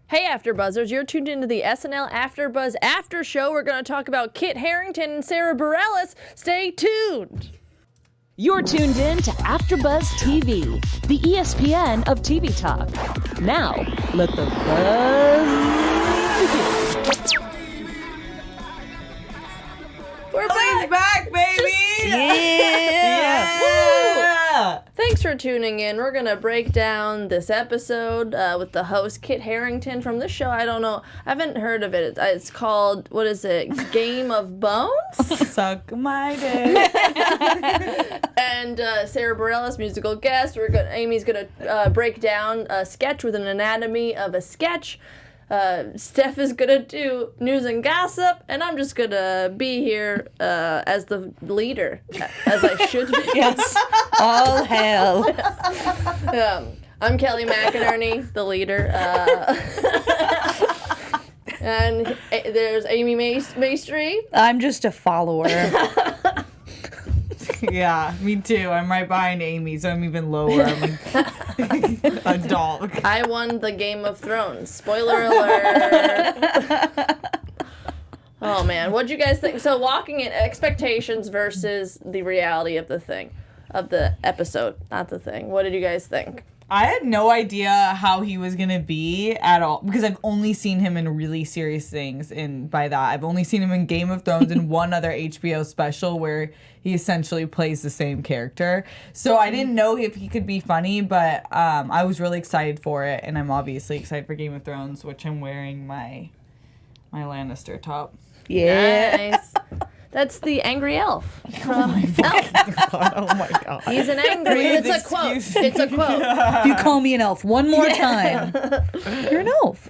Hey AfterBuzzers, you're tuned into the SNL AfterBuzz After Show. We're going to talk about Kit Harrington and Sara Bareilles. Stay tuned. You're tuned in to AfterBuzz TV, the ESPN of TV talk. Now, let the buzz begin. We're back. He's back, baby! Yeah! Yeah! Thanks for tuning in. We're going to break down this episode with the host, Kit Harrington, from this show. I don't know. I haven't heard of it. It's called, what is it? Game of Bones? Suck my dick. And Sara Bareilles, musical guest. Amy's going to break down a sketch with an anatomy of a sketch. Steph is going to do news and gossip, and I'm just going to be here as the leader, as I should be. Yes. All hail. I'm Kelly McInerney, the leader. And there's Amy Maestri. I'm just a follower. Yeah, me too. I'm right behind Amy, so I'm even lower. I'm like a dog. I won the Game of Thrones. Spoiler alert. Oh, man. What'd you guys think? So walking in expectations versus the reality of the episode, not the thing. What did you guys think? I had no idea how he was going to be at all, because I've only seen him in really serious things, and by that, I've only seen him in Game of Thrones and one other HBO special where he essentially plays the same character. So I didn't know if he could be funny, but I was really excited for it, and I'm obviously excited for Game of Thrones, which I'm wearing my Lannister top. Yeah. Nice. That's the angry elf from Elf. Oh my god. He's an angry. It's a quote. It's a quote. If you call me an elf one more time, you're an elf.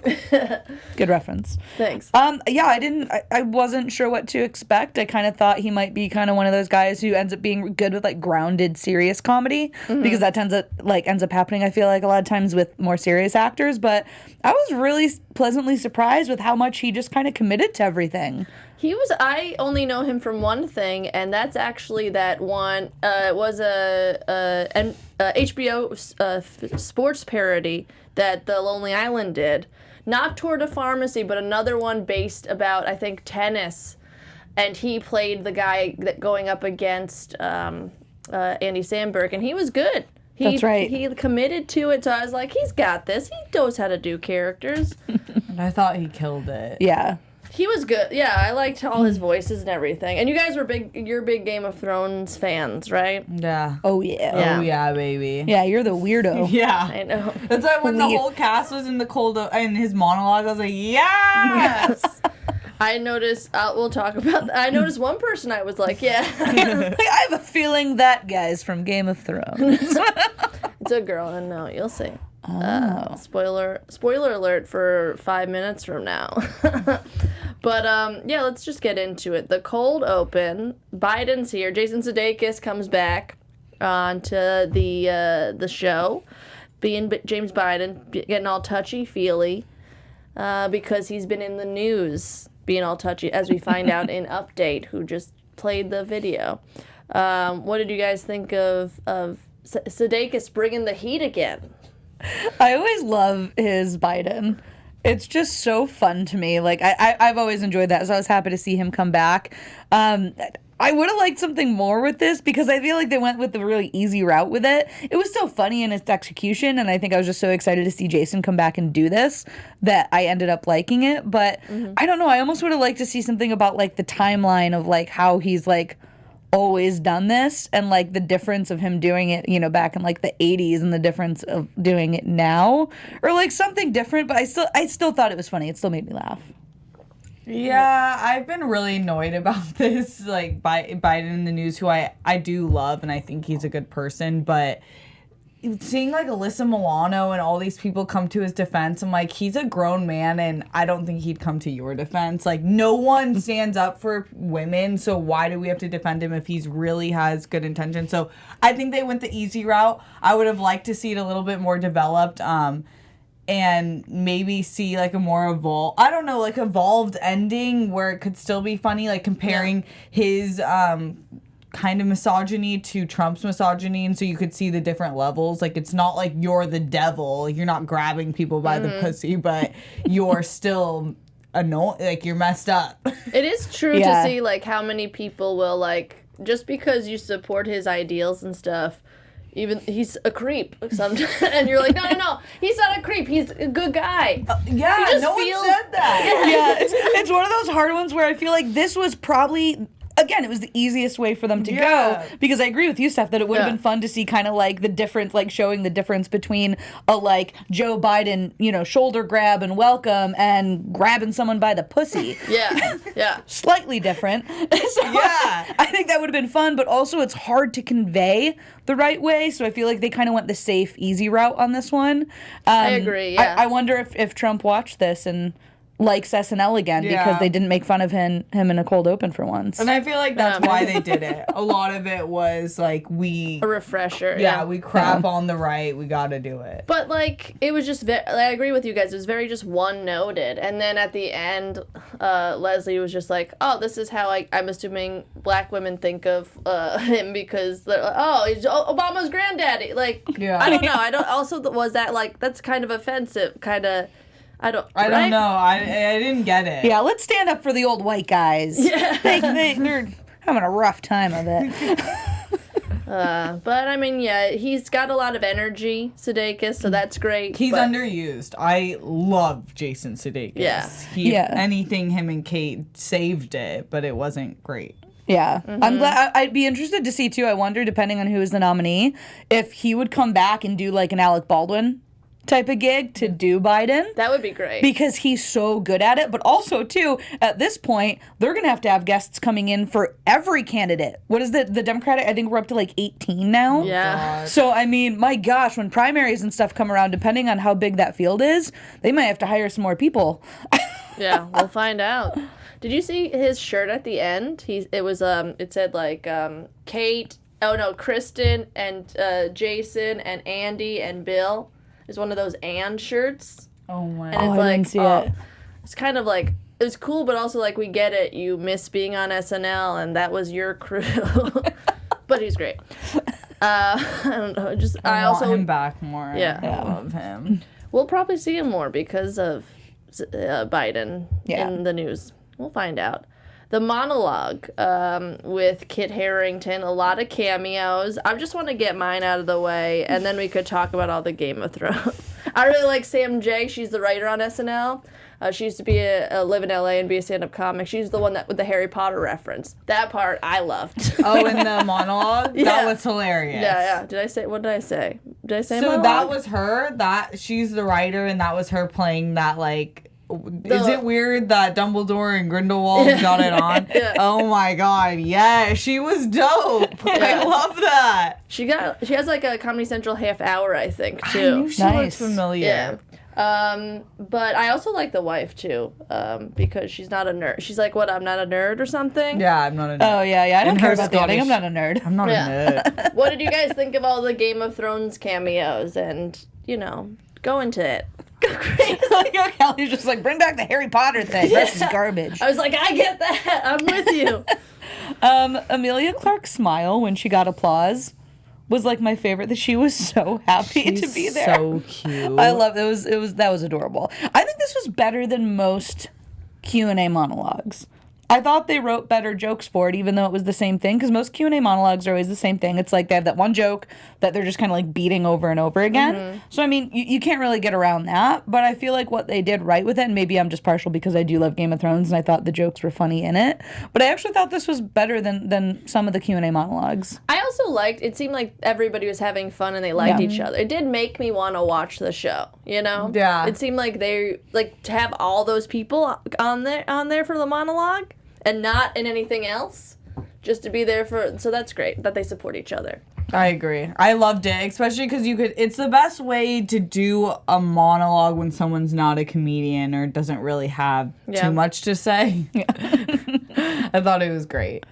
Good reference. Thanks. I wasn't sure what to expect. I kind of thought he might be kind of one of those guys who ends up being good with like grounded, serious comedy, because that ends up happening, I feel like, a lot of times with more serious actors. But I was really pleasantly surprised with how much he just kind of committed to everything. I only know him from one thing, and that's actually that one. It was an HBO sports parody that The Lonely Island did. Not Tour de Pharmacy, but another one based about, I think, tennis. And he played the guy that going up against Andy Samberg, and he was good. That's right. He committed to it, so I was like, he's got this. He knows how to do characters. And I thought he killed it. Yeah. He was good. Yeah, I liked all his voices and everything. And you guys you're big Game of Thrones fans, right? Yeah. Oh, yeah. Yeah. Oh, yeah, baby. Yeah, you're the weirdo. Yeah. I know. That's why when the whole cast was in in his monologue, I was like, yes! I noticed, we'll talk about that. I noticed one person I was like, yeah. I have a feeling that guy's from Game of Thrones. It's a girl, and no, you'll see. Spoiler alert for 5 minutes from now. But yeah, let's just get into it. The cold open. Biden's here. Jason Sudeikis comes back onto the show, being James Biden, getting all touchy-feely because he's been in the news, being all touchy, as we find out in Update, who just played the video. What did you guys think of Sudeikis bringing the heat again? I always love his Biden. It's just so fun to me. Like, I've always enjoyed that, so I was happy to see him come back. I would have liked something more with this, because I feel like they went with the really easy route with it. It was so funny in its execution, and I think I was just so excited to see Jason come back and do this that I ended up liking it. But I don't know, I almost would have liked to see something about, like, the timeline of, like, how he's, like, always done this, and like the difference of him doing it, you know, back in like the 80s and the difference of doing it now, or like something different. But I still thought it was funny. It still made me laugh. Yeah, I've been really annoyed about this, like Biden in the news, who I do love, and I think he's a good person, but seeing like Alyssa Milano and all these people come to his defense, I'm like, he's a grown man, and I don't think he'd come to your defense. Like, no one stands up for women, so why do we have to defend him if he's really has good intention? So I think they went the easy route. I would have liked to see it a little bit more developed, and maybe see like a more evolved ending where it could still be funny, like comparing his kind of misogyny to Trump's misogyny, and so you could see the different levels. Like, it's not like you're the devil, you're not grabbing people by the pussy, but you're still annoying, like, you're messed up. It is true to see, like, how many people will, like, just because you support his ideals and stuff, even he's a creep sometimes, and you're like, no, he's not a creep, he's a good guy. Yeah, no one said that. Yeah, it's one of those hard ones where I feel like this was probably, again, it was the easiest way for them to go, because I agree with you, Steph, that it would have been fun to see kind of like the difference, like showing the difference between a like Joe Biden, you know, shoulder grab and welcome and grabbing someone by the pussy. Yeah. Slightly different. So I think that would have been fun, but also it's hard to convey the right way, so I feel like they kind of went the safe, easy route on this one. I agree, yeah. I wonder if Trump watched this and likes SNL again because they didn't make fun of him in a cold open for once. And I feel like that's why they did it. A lot of it was like a refresher. Yeah, we crap on the right. We got to do it. But like it was just I agree with you guys. It was very just one noted, and then at the end, Leslie was just like, "Oh, this is how I'm assuming black women think of him because they're like, oh, he's Obama's granddaddy." Like, I don't know. I don't. Also, was that like that's kind of offensive? Kind of. I don't know. I didn't get it. Yeah, let's stand up for the old white guys. Yeah. They're having a rough time of it. But I mean, he's got a lot of energy, Sudeikis, so that's great. He's underused. I love Jason Sudeikis. Yeah. Anything him and Kate saved it, but it wasn't great. Yeah. I'm glad. I'd be interested to see, too. I wonder, depending on who is the nominee, if he would come back and do like an Alec Baldwin type of gig to do Biden. That would be great. Because he's so good at it. But also, too, at this point, they're going to have guests coming in for every candidate. What is the Democratic? I think we're up to like 18 now. Yeah. So, I mean, my gosh, when primaries and stuff come around, depending on how big that field is, they might have to hire some more people. Yeah, we'll find out. Did you see his shirt at the end? It said like Kristen and Jason and Andy and Bill. Is one of those and shirts. Oh my! And it's I didn't see it. It's kind of like it was cool, but also like we get it. You miss being on SNL, and that was your crew. But he's great. I don't know. I want him back more. Yeah, I love him. We'll probably see him more because of Biden in the news. We'll find out. The monologue with Kit Harrington, a lot of cameos. I just want to get mine out of the way, and then we could talk about all the Game of Thrones. I really like Sam J. She's the writer on SNL. She used to live in LA and be a stand-up comic. She's the one with the Harry Potter reference. That part I loved. Oh, in the monologue? Yeah. That was hilarious. Yeah. What did I say? Did I say So monologue? that was her. She's the writer, and that was her playing that like. Is it weird that Dumbledore and Grindelwald got it on? Yeah. Oh my god, yeah, she was dope. I love that. She has like a Comedy Central half hour, I think, too. I knew she looked familiar. Yeah. But I also like the wife too, because she's not a nerd. She's like, what? I'm not a nerd or something. Yeah, I'm not a nerd. Oh yeah. I don't care about dating. I'm not a nerd. I'm not a nerd. What did you guys think of all the Game of Thrones cameos? And go into it. Go crazy. Kelly's just like, bring back the Harry Potter thing. This is garbage. I was like, I get that. I'm with you. Emilia Clarke's smile when she got applause was like my favorite. That she was so happy to be there. So cute. I love it. That was adorable. I think this was better than most Q&A monologues. I thought they wrote better jokes for it, even though it was the same thing, because most Q&A monologues are always the same thing. It's like they have that one joke that they're just kind of like beating over and over again. Mm-hmm. So, I mean, you can't really get around that, but I feel like what they did right with it, and maybe I'm just partial because I do love Game of Thrones, and I thought the jokes were funny in it, but I actually thought this was better than some of the Q&A monologues. I also it seemed like everybody was having fun and they liked each other. It did make me want to watch the show, Yeah. It seemed like they, to have all those people on there for the monologue, and not in anything else, just to be there so that's great that they support each other. I agree. I loved it, especially because it's the best way to do a monologue when someone's not a comedian or doesn't really have too much to say. Yeah. I thought it was great.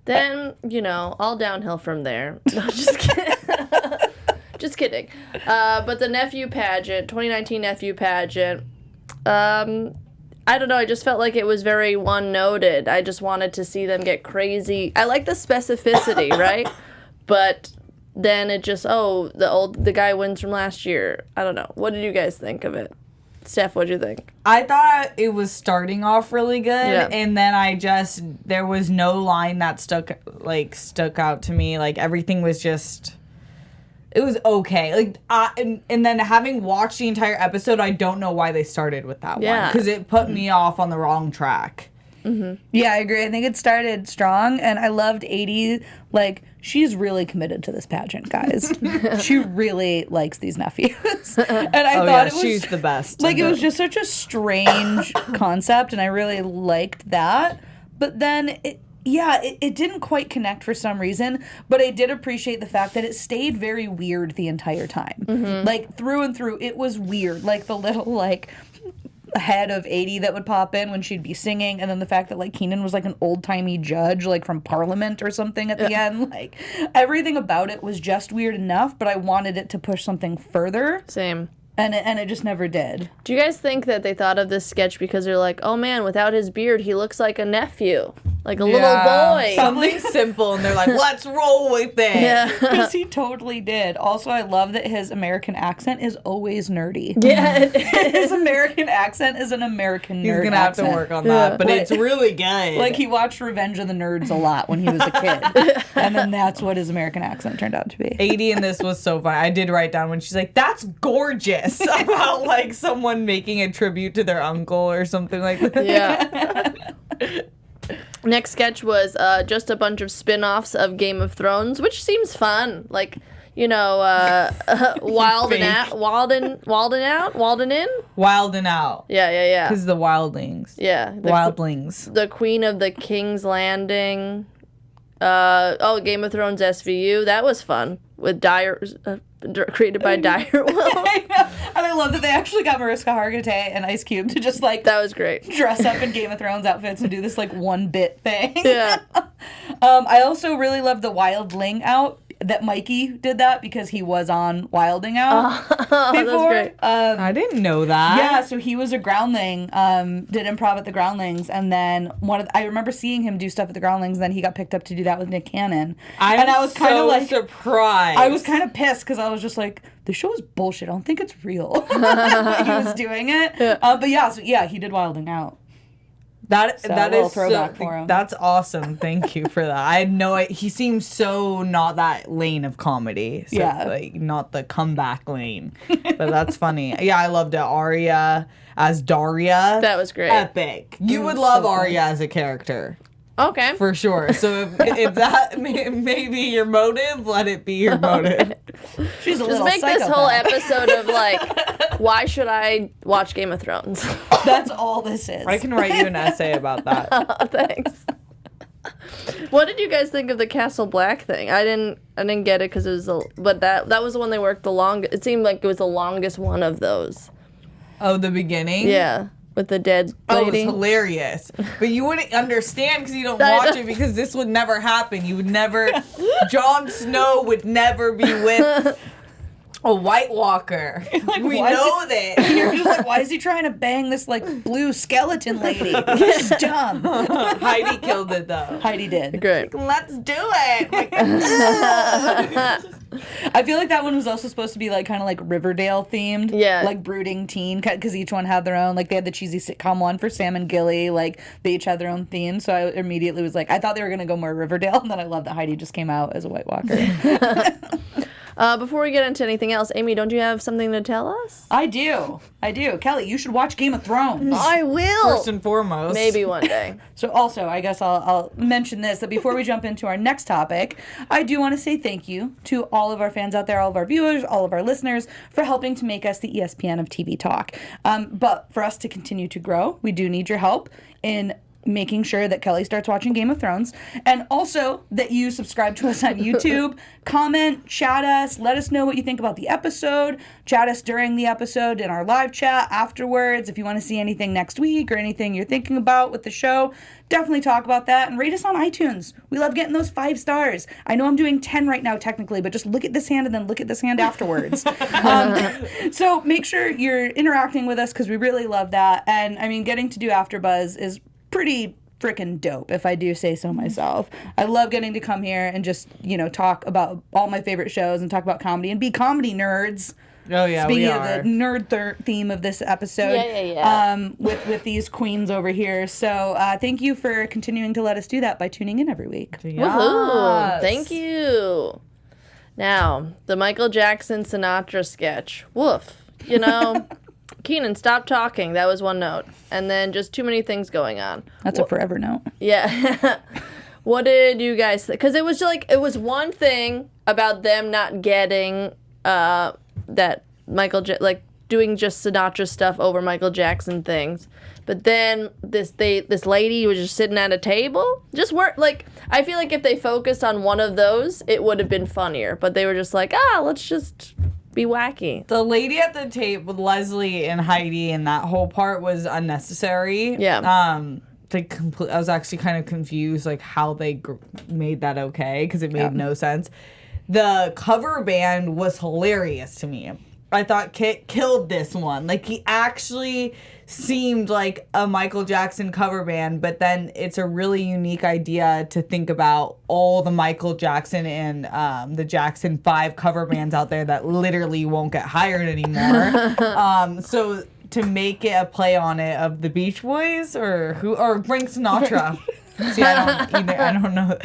Then, all downhill from there. No, just kidding. Just kidding. But the nephew pageant, 2019 nephew pageant, I don't know, I just felt like it was very one-noted. I just wanted to see them get crazy. I like the specificity, right? But then it just, the guy wins from last year. I don't know. What did you guys think of it? Steph, what'd you think? I thought it was starting off really good, and then there was no line that stuck out to me. Like, everything was just... It was okay. Like, and then having watched the entire episode, I don't know why they started with that one. Because it put me off on the wrong track. Mm-hmm. Yeah, I agree. I think it started strong, and I loved 80. Like, she's really committed to this pageant, guys. She really likes these nephews. And I thought it was... she's the best. Like, it was just such a strange concept, and I really liked that. But then... It didn't quite connect for some reason, but I did appreciate the fact that it stayed very weird the entire time. Mm-hmm. Like, through and through, it was weird. Like, the little, like, head of 80 that would pop in when she'd be singing, and then the fact that, like, Kenan was, like, an old-timey judge, like, from Parliament or something at the end. Like, everything about it was just weird enough, but I wanted it to push something further. Same. And it just never did. Do you guys think that they thought of this sketch because they're like, oh man, without his beard, he looks like a nephew, like a little boy. Something simple, and they're like, let's roll with it. Yeah. Because he totally did. Also, I love that his American accent is always nerdy. Yeah. His American accent is an American nerd He's going to have to work on that, but it's really good. Like, he watched Revenge of the Nerds a lot when he was a kid. And then that's what his American accent turned out to be. 80 in this was so fun. I did write down when she's like, that's gorgeous. About, like, someone making a tribute to their uncle or something like that. Yeah. Next sketch was just a bunch of spin-offs of Game of Thrones, which seems fun. Like, you know, Wild and Out. Wild and In? Wild and Out. Yeah. Because the Wildlings. Yeah. Wildlings. The Queen of the King's Landing. Game of Thrones SVU. That was fun. With created by Dyer Will. And I love that they actually got Mariska Hargitay and Ice Cube to just, like... That was great. Dress up in Game of Thrones outfits and do this, like, one-bit thing. Yeah. I also really love the Wildling Out, that Mikey did that because he was on Wilding Out before. That's great. I didn't know that. Yeah, so he was a groundling, did improv at the Groundlings, and then I remember seeing him do stuff at the Groundlings, and then he got picked up to do that with Nick Cannon. I was kind of like surprised. I was kind of pissed because I was just like, the show is bullshit. I don't think it's real. He was doing it. Yeah. But yeah, he did Wilding Out. That is throwback for him. That's awesome. Thank you for that. I had no idea. He seems so not that lane of comedy. So, like, not the comeback lane. But that's funny. Yeah, I loved it. Arya as Daria. That was great. Epic. You would love Arya as a character. Okay. For sure. So if that may be your motive, let it be your motive. She's a Just make this whole episode of, like, why should I watch Game of Thrones? That's all this is. I can write you an essay about that. Oh, thanks. What did you guys think of the Castle Black thing? I didn't get it because it was but that was the one they worked the longest. It seemed like it was the longest one of those. Oh, the beginning? Yeah. With the dead lady. Oh, it's hilarious. But you wouldn't understand because you don't watch it, because this would never happen. You would never... Jon Snow would never be with a White Walker. Like, we know that. You're just like, why is he trying to bang this, like, blue skeleton lady? He's dumb. Heidi killed it, though. Heidi did. Great. Like, let's do it. Like, I feel like that one was also supposed to be, like, kind of like Riverdale themed. Yeah. Like brooding teen, because each one had their own. Like, they had the cheesy sitcom one for Sam and Gilly. Like, they each had their own theme. So I immediately was like, I thought they were going to go more Riverdale. And then I love that Heidi just came out as a White Walker. Before we get into anything else, Amy, don't you have something to tell us? I do. Kelly, you should watch Game of Thrones. I will. First and foremost. Maybe one day. So also, I guess I'll mention this, that before we jump into our next topic, I do want to say thank you to all of our fans out there, all of our viewers, all of our listeners, for helping to make us the ESPN of TV talk. But for us to continue to grow, we do need your help in making sure that Kelly starts watching Game of Thrones, and also that you subscribe to us on YouTube, comment, chat us, let us know what you think about the episode, chat us during the episode in our live chat afterwards. If you want to see anything next week or anything you're thinking about with the show, definitely talk about that, and rate us on iTunes. We love getting those 5 stars. I know I'm doing 10 right now technically, but just look at this hand and then look at this hand afterwards. So make sure you're interacting with us because we really love that. And I mean, getting to do AfterBuzz is pretty freaking dope, if I do say so myself. I love getting to come here and just, talk about all my favorite shows and talk about comedy and be comedy nerds. Oh yeah, Speaking we of are. the nerd theme of this episode, with these queens over here. So thank you for continuing to let us do that by tuning in every week. Woohoo! Thank you. Now, the Michael Jackson Sinatra sketch. Woof. Keenan, stop talking. That was one note. And then just too many things going on. That's a forever note. Yeah. What did you guys think? Because it was one thing about them not getting that doing just Sinatra stuff over Michael Jackson things. But then this lady was just sitting at a table. Just I feel like if they focused on one of those, it would have been funnier. But they were just like, let's just be wacky. The lady at the tape with Leslie and Heidi and that whole part was unnecessary. Yeah. I was actually kind of confused, how they made that okay, because it made no sense. The cover band was hilarious to me. I thought Kit killed this one. He actually seemed like a Michael Jackson cover band, but then it's a really unique idea to think about all the Michael Jackson and the Jackson 5 cover bands out there that literally won't get hired anymore. So to make it a play on it of the Beach Boys or Frank Sinatra. See, I don't know.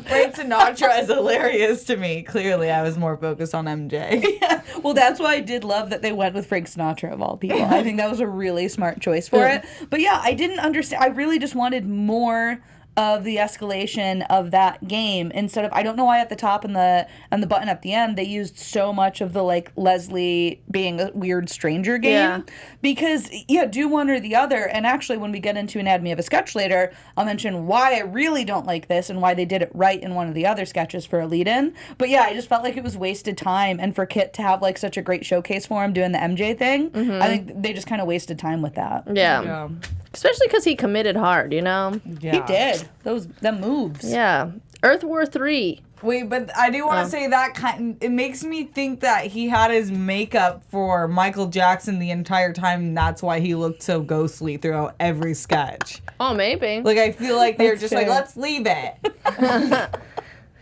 Frank Sinatra is hilarious to me. Clearly, I was more focused on MJ. Yeah. Well, that's why I did love that they went with Frank Sinatra of all people. I think that was a really smart choice for it. But yeah, I didn't understand. I really just wanted more of the escalation of that game instead of, I don't know why at the top and the button at the end they used so much of the Leslie being a weird stranger game, because do one or the other. And actually when we get into Anatomy of a Sketch later, I'll mention why I really don't like this and why they did it right in one of the other sketches for a lead-in. But yeah, I just felt like it was wasted time, and for Kit to have such a great showcase for him doing the MJ thing, I think they just kind of wasted time with that. Yeah. Especially because he committed hard, Yeah. He did. Them moves. Yeah. Earth War 3. Wait, but I do want to say that it makes me think that he had his makeup for Michael Jackson the entire time, and that's why he looked so ghostly throughout every sketch. Oh, maybe. I feel like they're just fair. let's leave it.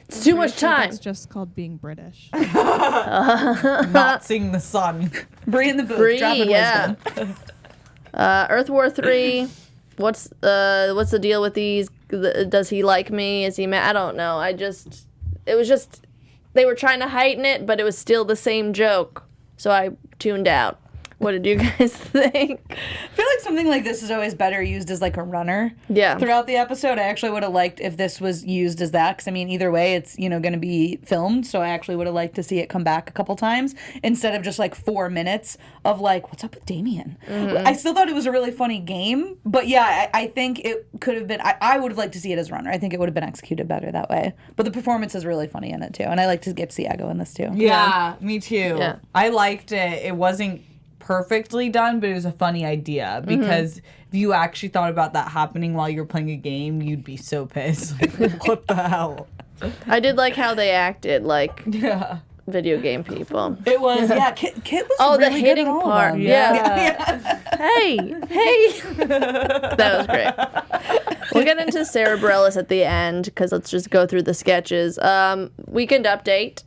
It's too much time. It's just called being British. Not seeing the sun. Bree in the booth. Bree, dropping wisdom. Earth War 3. What's the deal with these? Does he like me? Is he mad? I don't know. It was just, they were trying to heighten it, but it was still the same joke. So I tuned out. What did you guys think? I feel like something like this is always better used as a runner. Yeah. Throughout the episode, I actually would have liked if this was used as that, because either way, it's going to be filmed. So I actually would have liked to see it come back a couple times instead of just 4 minutes of what's up with Damien. Mm-hmm. I still thought it was a really funny game, but yeah, I think it could have been. I would have liked to see it as runner. I think it would have been executed better that way. But the performance is really funny in it too, and I like to get to see Ego in this too. Yeah, me too. Yeah. I liked it. It wasn't perfectly done, but it was a funny idea, because if you actually thought about that happening while you're playing a game, you'd be so pissed. What the hell? I did like how they acted video game people. It was, Kit was Oh, really the good hitting at all of part. them. Yeah. Hey. That was great. We'll get into Sara Bareilles at the end, because let's just go through the sketches. Weekend update.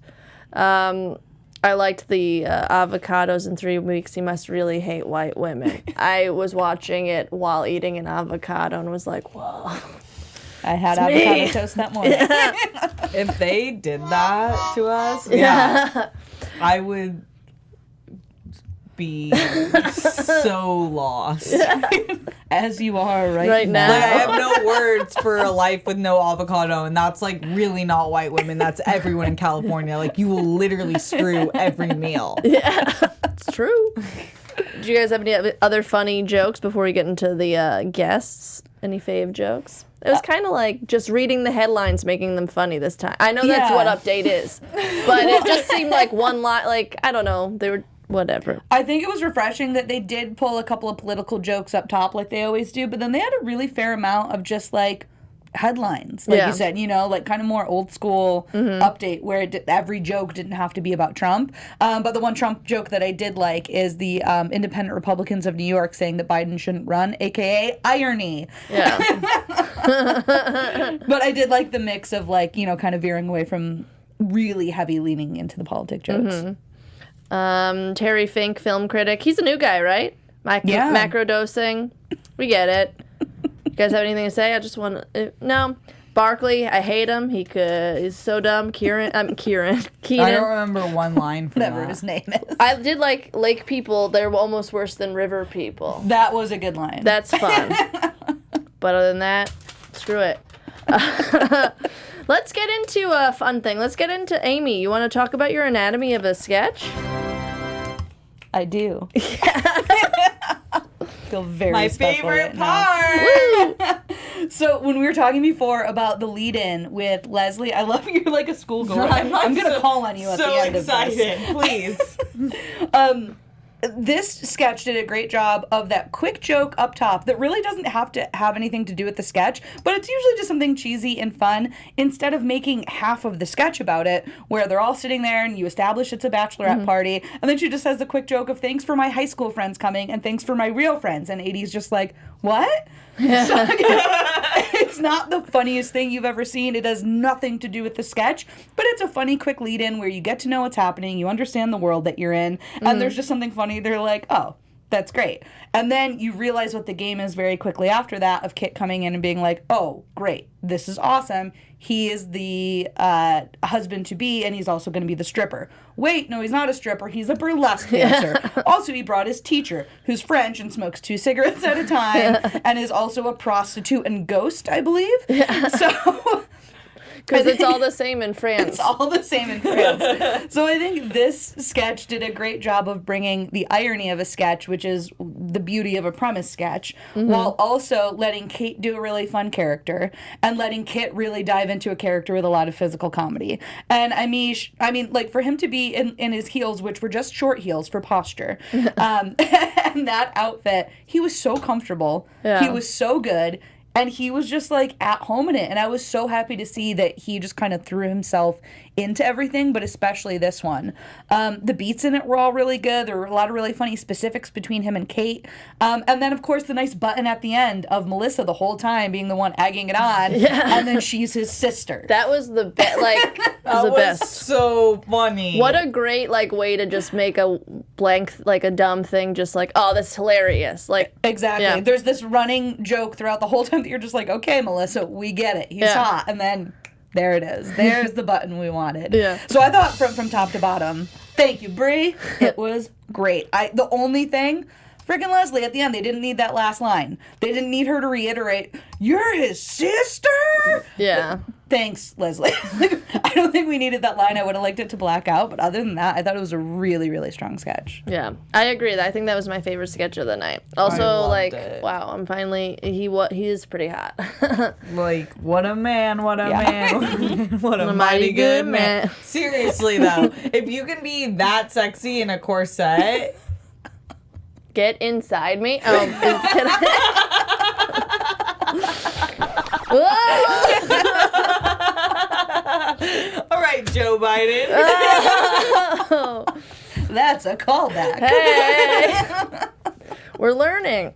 I liked the avocados in 3 weeks. He must really hate white women. I was watching it while eating an avocado and was like, whoa. I had avocado toast that morning. If they did that to us, I would be so lost. As you are Right now. I have no words for a life with no avocado, and that's really not white women. That's everyone in California. You will literally screw every meal. Yeah, it's true. Do you guys have any other funny jokes before we get into the guests? Any fave jokes? It was kind of like just reading the headlines, making them funny this time. I know that's what Update is, but it just seemed like one line. Like, I don't know, they were whatever. I think it was refreshing that they did pull a couple of political jokes up top like they always do, but then they had a really fair amount of just like headlines, like you said, like kind of more old school Update where every joke didn't have to be about Trump. But the one Trump joke that I did like is the independent Republicans of New York saying that Biden shouldn't run, aka irony. Yeah. But I did like the mix of like, kind of veering away from really heavy leaning into the politic jokes. Terry Fink, film critic. He's a new guy, right? Macro dosing. We get it. You guys have anything to say? I just want to... No. Barkley, I hate him. He's so dumb. Keaton. I don't remember one line from Whatever his name is. I did like Lake people. They're almost worse than river people. That was a good line. That's fun. But other than that, screw it. Let's get into a fun thing. Let's get into Amy. You want to talk about your anatomy of a sketch? I do. Feel very my special favorite right part. So when we were talking before about the lead-in with Leslie, I love you're like a schoolgirl. I'm gonna call on you at the end of this. Please. This sketch did a great job of that quick joke up top that really doesn't have to have anything to do with the sketch, but it's usually just something cheesy and fun instead of making half of the sketch about it where they're all sitting there and you establish it's a bachelorette party and then she just has the quick joke of thanks for my high school friends coming and thanks for my real friends, and 80's just like, what? So, it's not the funniest thing you've ever seen. It has nothing to do with the sketch, but it's a funny, quick lead-in where you get to know what's happening, you understand the world that you're in, and there's just something funny. They're like, oh, that's great. And then you realize what the game is very quickly after that of Kit coming in and being like, oh, great, this is awesome. He is the husband-to-be, and he's also going to be the stripper. Wait, no, he's not a stripper. He's a burlesque dancer. Also, he brought his teacher, who's French and smokes 2 cigarettes at a time, and is also a prostitute and ghost, I believe. Yeah. So... Because it's all the same in France. It's all the same in France. So I think this sketch did a great job of bringing the irony of a sketch, which is the beauty of a premise sketch, while also letting Kate do a really fun character and letting Kit really dive into a character with a lot of physical comedy. And I mean, like for him to be in his heels, which were just short heels for posture, and that outfit, he was so comfortable. Yeah. He was so good. And he was just, like, at home in it. And I was so happy to see that he just kind of threw himself into everything, but especially this one. The beats in it were all really good. There were a lot of really funny specifics between him and Kate. And then, of course, the nice button at the end of Melissa the whole time being the one egging it on. Yeah. And then she's his sister. That was the best. Like, that was the best. So funny. What a great, like, way to just make a blank, like, a dumb thing just like, oh, that's hilarious. Like, exactly. Yeah. There's this running joke throughout the whole time that you're just like, okay, Melissa, we get it. He's hot. And then there it is. There's the button we wanted. Yeah. So I thought from top to bottom, thank you, Brie. It was great. The only thing, freaking Leslie at the end, they didn't need that last line. They didn't need her to reiterate, you're his sister? Yeah. Thanks, Leslie. I don't think we needed that line. I would have liked it to black out, but other than that, I thought it was a really, really strong sketch. Yeah, I agree. I think that was my favorite sketch of the night. Also, like, wow, I'm finally, he is pretty hot. Like, what a man, what a man. What a mighty good man. Seriously, though, if you can be that sexy in a corset. Get inside me. Oh, can All right, Joe Biden. Oh, that's a callback. Hey, we're learning.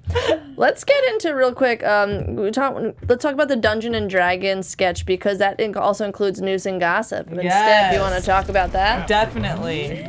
Let's get into real quick. Let's talk about the Dungeon and Dragons sketch because that also includes news and gossip. And Steph, you want to talk about that? Definitely.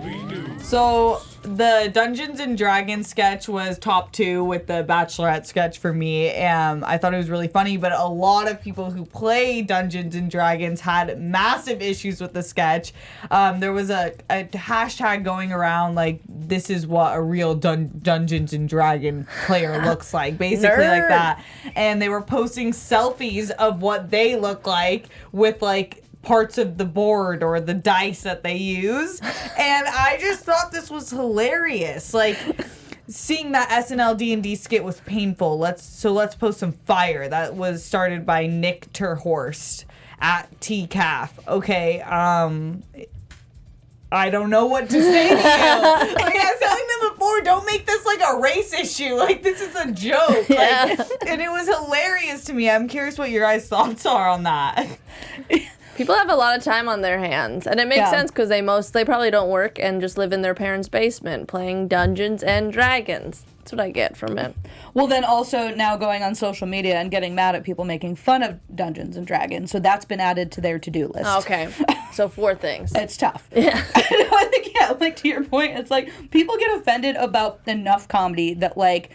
So the Dungeons and Dragons sketch was top 2 with the Bachelorette sketch for me. I thought it was really funny, but a lot of people who play Dungeons and Dragons had massive issues with the sketch. There was a hashtag going around like, this is what a real Dungeons and Dragon player looks like, basically like that. And they were posting selfies of what they look like with like parts of the board or the dice that they use. And I just thought this was hilarious. Like, seeing that SNL D&D skit was painful. Let's post some fire. That was started by Nick Terhorst at TCAF. Okay, I don't know what to say to you. Like I was telling them before, don't make this like a race issue. Like this is a joke. Like, and it was hilarious to me. I'm curious what your guys' thoughts are on that. People have a lot of time on their hands, and it makes sense because they probably don't work and just live in their parents' basement playing Dungeons and Dragons. That's what I get from it. Well, then also now going on social media and getting mad at people making fun of Dungeons and Dragons. So that's been added to their to-do list. Okay. So 4 things. It's tough. Yeah. I think, like to your point, it's like people get offended about enough comedy that like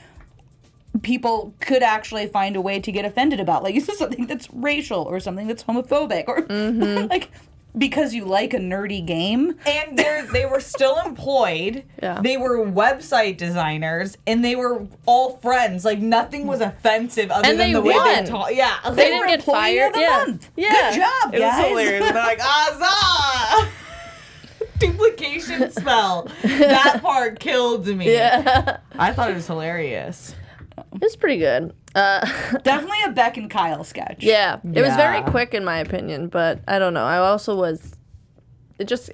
people could actually find a way to get offended about. Like, this is something that's racial or something that's homophobic or like because you like a nerdy game. And they were still employed. Yeah. They were website designers, and they were all friends. Like, nothing was offensive other And than they the way won. they talk. Yeah. They didn't get fired. Yeah. Yeah. Good job, It was guys. hilarious. They're like, Azah! Duplication spell. That part killed me. Yeah. I thought it was hilarious. It's pretty good. Definitely a Beck and Kyle sketch. Yeah. It was very Yeah. quick in my opinion, but I don't know. I also was... It was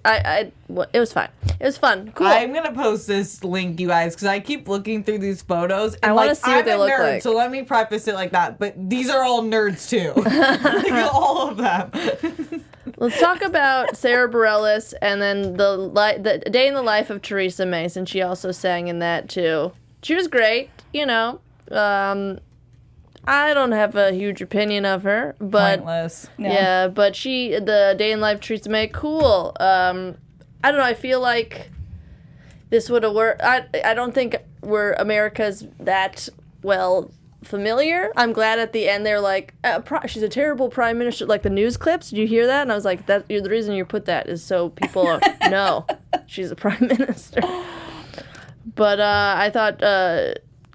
fine. It was fun. Cool. I'm going to post this link, you guys, because I keep looking through these photos. And I wanna like, see what I'm they a look nerd, like. So let me preface it like that. But these are all nerds, too. Like, all of them. Let's talk about Sara Bareilles and then the day in the life of Theresa May, since she also sang in that too. She was great, you know. I don't have a huge opinion of her, but Pointless. yeah, but the day in life of Theresa May, cool. I don't know. I feel like this would have worked. I don't think America's that well familiar. I'm glad at the end they're like, she's a terrible prime minister. Like the news clips, did you hear that? And I was like, the reason you put that is so people know she's a prime minister. But I thought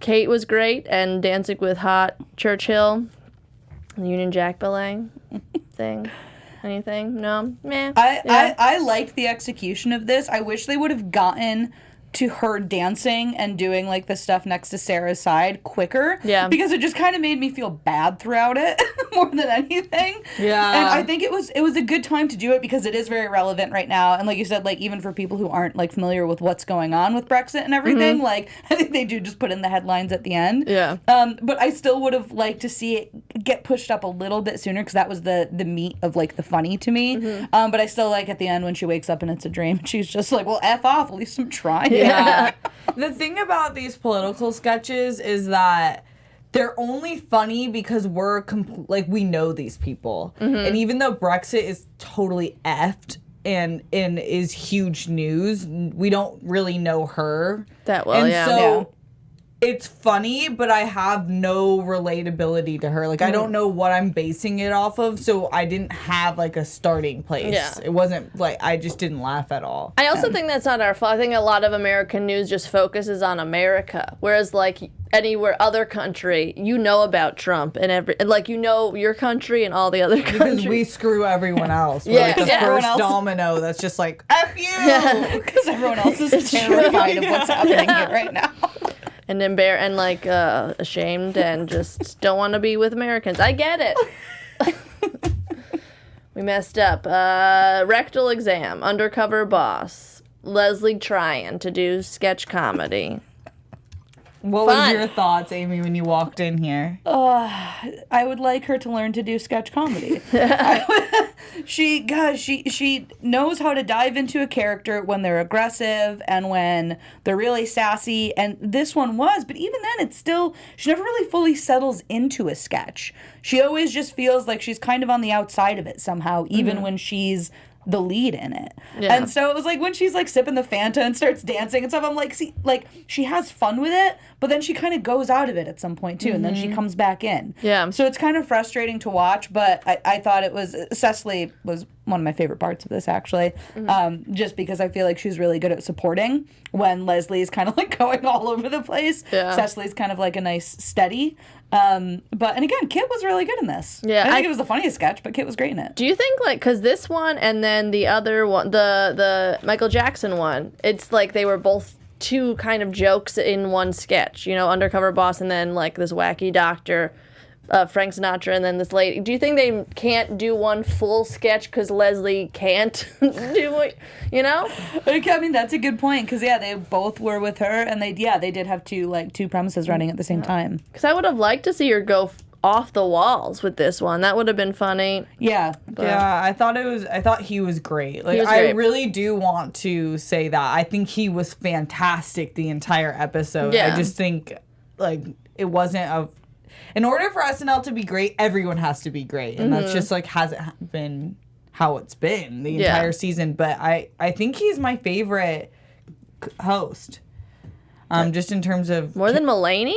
Kate was great, and dancing with hot Churchill, the Union Jack ballet thing. Anything? No? Meh. I liked the execution of this. I wish they would have gotten to her dancing and doing like the stuff next to Sarah's side quicker. Yeah. Because it just kind of made me feel bad throughout it more than anything. Yeah. And I think it was a good time to do it because it is very relevant right now. And like you said, like even for people who aren't like familiar with what's going on with Brexit and everything, like I think they do just put in the headlines at the end. Yeah. But I still would have liked to see it get pushed up a little bit sooner because that was the meat of like the funny to me. But I still like at the end when she wakes up and it's a dream, she's just like, well, F off, at least I'm trying. Yeah. The thing about these political sketches is that they're only funny because we know these people. And even though Brexit is totally effed and is huge news, we don't really know her That well, and yeah. so it's funny, but I have no relatability to her. Like, I don't know what I'm basing it off of, so I didn't have, like, a starting place. Yeah. It wasn't, like, I just didn't laugh at all. I also think that's not our fault. I think a lot of American news just focuses on America, whereas like anywhere other country, you know about Trump and like you know your country and all the other countries. Because we screw everyone else. We're like the everyone first else- domino that's just like, F you! Because everyone else is terrified of what's happening here right now. And ashamed and just don't want to be with Americans. I get it. We messed up. Rectal exam, undercover boss, Leslie trying to do sketch comedy. What Fun. was your thoughts, Amy, when you walked in here? I would like her to learn to do sketch comedy. She knows how to dive into a character when they're aggressive and when they're really sassy. And this one was, but even then, it's still, she never really fully settles into a sketch. She always just feels like she's kind of on the outside of it somehow, even when she's the lead in it. Yeah. And so it was like when she's like sipping the Fanta and starts dancing and stuff, I'm like, see, like she has fun with it, but then she kind of goes out of it at some point too, and then she comes back in. Yeah. So it's kind of frustrating to watch, but I thought it was, Cecily was one of my favorite parts of this actually, just because I feel like she's really good at supporting when Leslie's kind of like going all over the place. Yeah. Cecily's kind of like a nice steady. And again, Kit was really good in this. Yeah, I think it was the funniest sketch, but Kit was great in it. Do you think like because this one and then the other one, the Michael Jackson one, it's like they were both two kind of jokes in one sketch. You know, undercover boss and then like this wacky doctor, Frank Sinatra, and then this lady. Do you think they can't do one full sketch because Leslie can't do it? You know? I mean, that's a good point because they both were with her, and they did have two premises running at the same time. Because I would have liked to see her go off the walls with this one. That would have been funny. Yeah. Yeah, I thought he was great. Like, I really do want to say that. I think he was fantastic the entire episode. Yeah. I just think, like, it wasn't in order for SNL to be great, everyone has to be great. And that's just, like, hasn't been how it's been the entire season. But I think he's my favorite host. Just in terms of... More than Mulaney?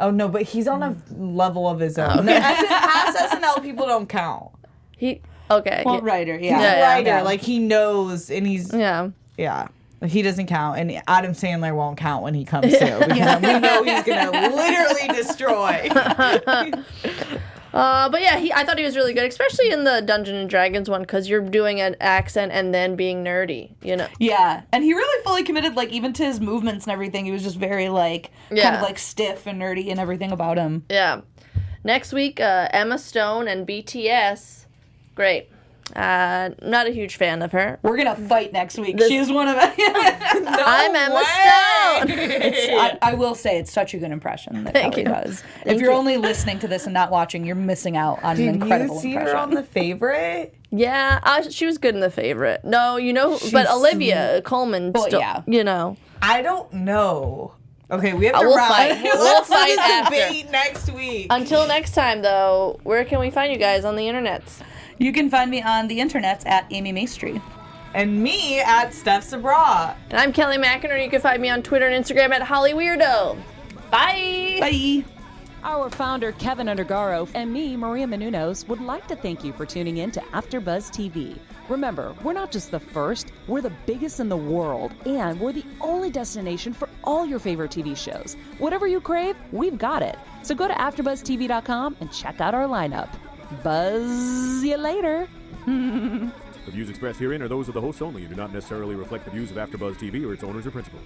Oh, no, but he's on a level of his own. Okay. Past SNL people don't count. Okay. Well, writer, He's a writer. Like, he knows, and he's... Yeah. Yeah. He doesn't count, and Adam Sandler won't count when he comes too, because we know he's going to literally destroy. But yeah, I thought he was really good, especially in the Dungeons and Dragons one, because you're doing an accent and then being nerdy, you know? Yeah, and he really fully committed, like, even to his movements and everything. He was just very, like, kind of, like, stiff and nerdy and everything about him. Yeah. Next week, Emma Stone and BTS. Great. Not a huge fan of her. We're gonna fight next week. She's one of us. I'm Emma Stone. I will say it's such a good impression that Thank Kelly you. does. If you're only listening to this and not watching, you're missing out on an incredible Did you see impression. her on The Favorite? Yeah, she was good in The Favorite. No, you know, but Olivia Colman still, you know. I don't know. Okay, we have to We'll wrap. fight. We'll fight after. Debate next week. Until next time, though, where can we find you guys on the internets? You can find me on the internets at Amy Maestri. And me at Steph Sabraw. And I'm Kelly McInerney. You can find me on Twitter and Instagram at HollyWeirdo. Bye! Bye! Our founder, Kevin Undergaro, and me, Maria Menounos, would like to thank you for tuning in to AfterBuzz TV. Remember, we're not just the first, we're the biggest in the world, and we're the only destination for all your favorite TV shows. Whatever you crave, we've got it. So go to AfterBuzzTV.com and check out our lineup. Buzz you later. The views expressed herein are those of the hosts only and do not necessarily reflect the views of AfterBuzz TV or its owners or principals.